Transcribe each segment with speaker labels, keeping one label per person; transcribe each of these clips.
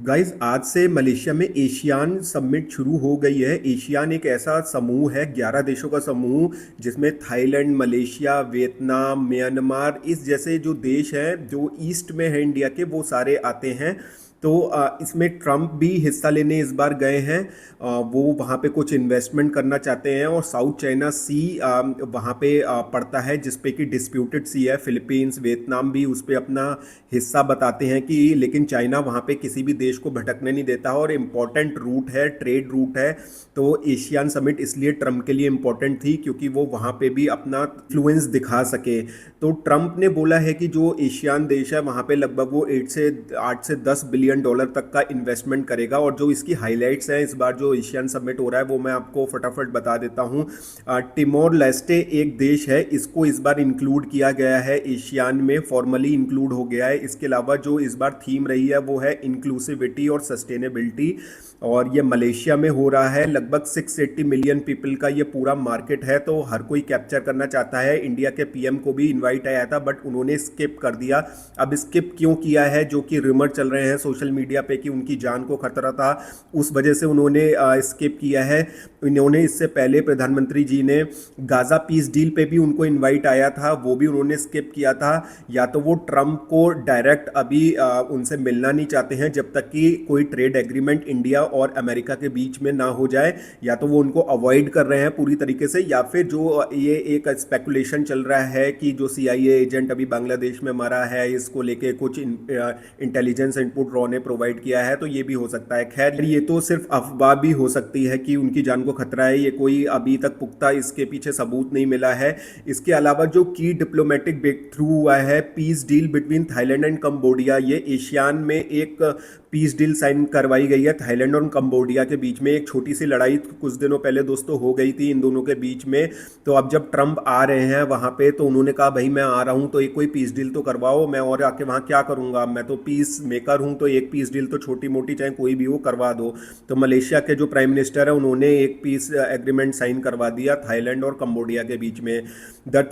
Speaker 1: Guys आज से Malaysia में एशियान समिट शुरू हो गई है। एशियान एक ऐसा समूह है, 11 देशों का समूह, जिसमें थाईलैंड, मलेशिया, वियतनाम, म्यांमार इस जैसे जो देश हैं जो ईस्ट में है इंडिया के, वो सारे आते हैं। तो इसमें ट्रम्प भी हिस्सा लेने इस बार गए हैं। वो वहाँ पे कुछ इन्वेस्टमेंट करना चाहते हैं, और साउथ चाइना सी वहाँ पे पड़ता है, जिसपे कि डिस्प्यूटेड सी है। फिलीपींस, वियतनाम भी उस पे अपना हिस्सा बताते हैं कि, लेकिन चाइना वहाँ पे किसी भी देश को भटकने नहीं देता, और इम्पॉर्टेंट रूट है, ट्रेड रूट है। तो एशियन समिट इसलिए ट्रम्प के लिए इम्पॉर्टेंट थी क्योंकि वो वहाँ पे भी अपना इन्फ्लुएंस दिखा सके। तो ट्रम्प ने बोला है कि जो एशियन देश है वहाँ पे लगभग वो 8 से 10 बिलियन डॉलर तक का इन्वेस्टमेंट करेगा। और जो इसकी हाईलाइट्स हैं इस बार जो एशियन समिट हो रहा है, वो मैं आपको फटाफट बता देता हूँ। टिमोर लेस्टे एक देश है, इसको इस बार इंक्लूड किया गया है एशियान में, फॉर्मली इंक्लूड हो गया है। इसके अलावा जो इस बार थीम रही है वो है इंक्लूसिविटी और सस्टेनेबिलिटी, और ये मलेशिया में हो रहा है। लगभग 680 मिलियन पीपल का ये पूरा मार्केट है, तो हर कोई कैप्चर करना चाहता है। इंडिया के पीएम को भी इनवाइट आया था, बट उन्होंने स्किप कर दिया। अब स्किप क्यों किया है, जो कि रिमर चल रहे हैं सोशल मीडिया पे कि उनकी जान को खतरा था, उस वजह से उन्होंने स्किप किया है। इन्होंने इससे पहले प्रधानमंत्री जी ने गाजा पीस डील पे भी उनको इनवाइट आया था, वो भी उन्होंने स्किप किया था। या तो वो ट्रम्प को डायरेक्ट अभी उनसे मिलना नहीं चाहते हैं जब तक कि कोई ट्रेड एग्रीमेंट इंडिया और अमेरिका के बीच में ना हो जाए, या तो वो उनको अवॉइड कर रहे हैं पूरी तरीके से, या फिर जो ये एक स्पेकुलेशन चल रहा है कि जो सीआईए एजेंट अभी बांग्लादेश में मरा है, इसको लेके कुछ इंटेलिजेंस इनपुट रॉ ने प्रोवाइड किया है, तो ये भी हो सकता है। खैर, ये तो सिर्फ अफवाह भी हो सकती है कि उनकी जान को खतरा है, ये कोई अभी तक पुख्ता इसके पीछे सबूत नहीं मिला है। इसके अलावा जो की डिप्लोमेटिक ब्रेक थ्रू हुआ है, peace deal between Thailand and Cambodia, ये एशियान में एक पीस डील साइन करवाई गई है थाईलैंड और कंबोडिया के बीच में। एक छोटी सी लड़ाई कुछ दिनों पहले दोस्तों हो गई थी इन दोनों के बीच में। तो अब जब ट्रम्प आ रहे हैं वहाँ पे, तो उन्होंने कहा भाई मैं आ रहा हूँ तो एक कोई पीस डील तो करवाओ, मैं और आके वहाँ क्या करूँगा, मैं तो पीस मेकर हूँ, तो एक पीस डील तो छोटी मोटी चाहे कोई भी हो करवा दो। तो मलेशिया के जो प्राइम मिनिस्टर है उन्होंने एक पीस एग्रीमेंट साइन करवा दिया थाईलैंड और कंबोडिया के बीच में। The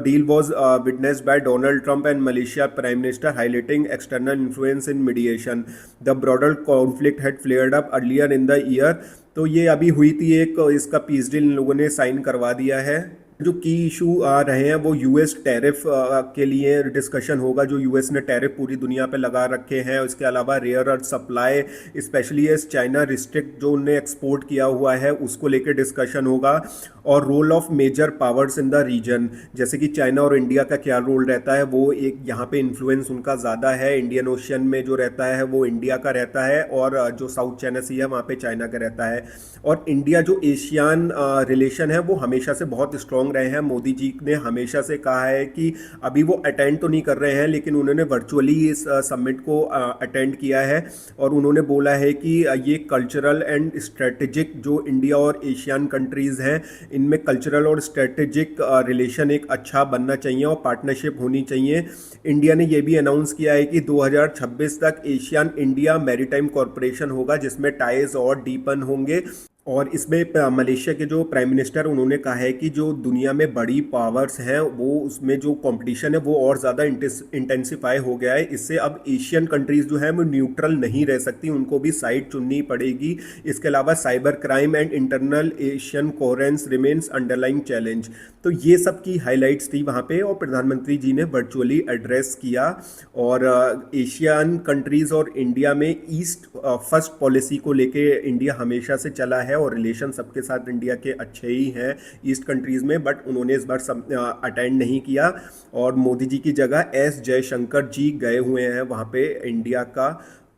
Speaker 1: deal was witnessed by Donald Trump and Malaysia prime minister, highlighting external influence in mediation. The broader conflict had flared up earlier in the year. तो ये अभी हुई थी एक, इसका पीस डील इन लोगों ने साइन करवा दिया है। जो की इशू आ रहे हैं वो यूएस टैरिफ के लिए डिस्कशन होगा, जो यूएस ने टैरिफ पूरी दुनिया पे लगा रखे हैं। इसके अलावा rare earth supply, specially as China restrict जो उनने एक्सपोर्ट किया हुआ है, उसको लेकर डिस्कशन होगा। और role of major powers in the region, जैसे कि चाइना और इंडिया का क्या रोल रहता है, वो एक यहाँ पे इन्फ्लुएंस उनका ज़्यादा है। इंडियन ओशियन में जो रहता है वो इंडिया का रहता है, और जो साउथ चाइना सी है वहाँ पे चाइना का रहता है। और इंडिया जो एशियन रिलेशन है वो हमेशा से बहुत स्ट्रॉन्ग रहे हैं। मोदी जी ने हमेशा से कहा है कि अभी वो अटेंड तो नहीं कर रहे हैं, लेकिन उन्होंने वर्चुअली इस समिट को अटेंड किया है, और उन्होंने बोला है कि ये कल्चरल एंड स्ट्रेटेजिक जो इंडिया और एशियन कंट्रीज़ हैं, इनमें कल्चरल और स्ट्रेटेजिक रिलेशन एक अच्छा बनना चाहिए और पार्टनरशिप होनी चाहिए। इंडिया ने यह भी अनाउंस किया है कि 2026 तक एशियन इंडिया मैरीटाइम कॉरपोरेशन होगा, जिसमें टाइज और डीपन होंगे। और इसमें मलेशिया के जो प्राइम मिनिस्टर उन्होंने कहा है कि जो दुनिया में बड़ी पावर्स हैं वो उसमें जो कंपटीशन है वो और ज़्यादा इंटेंसिफाई हो गया है। इससे अब एशियन कंट्रीज़ जो है वो न्यूट्रल नहीं रह सकती, उनको भी साइड चुननी पड़ेगी। इसके अलावा cyber crime and internal Asian coherence remains underlying challenge. तो ये सब की हाईलाइट्स थी वहाँ पे, और प्रधानमंत्री जी ने वर्चुअली एड्रेस किया। और एशियन कंट्रीज़ और इंडिया में ईस्ट फर्स्ट पॉलिसी को लेके इंडिया हमेशा से चला है, और रिलेशन सबके साथ इंडिया के अच्छे ही हैं ईस्ट कंट्रीज़ में। बट उन्होंने इस बार सब अटेंड नहीं किया, और मोदी जी की जगह एस जयशंकर जी गए हुए हैं वहाँ पे इंडिया का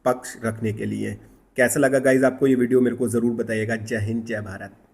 Speaker 1: पक्ष रखने के लिए। कैसा लगा गाइज आपको ये वीडियो, मेरे को ज़रूर बताइएगा। जय हिंद, जय भारत।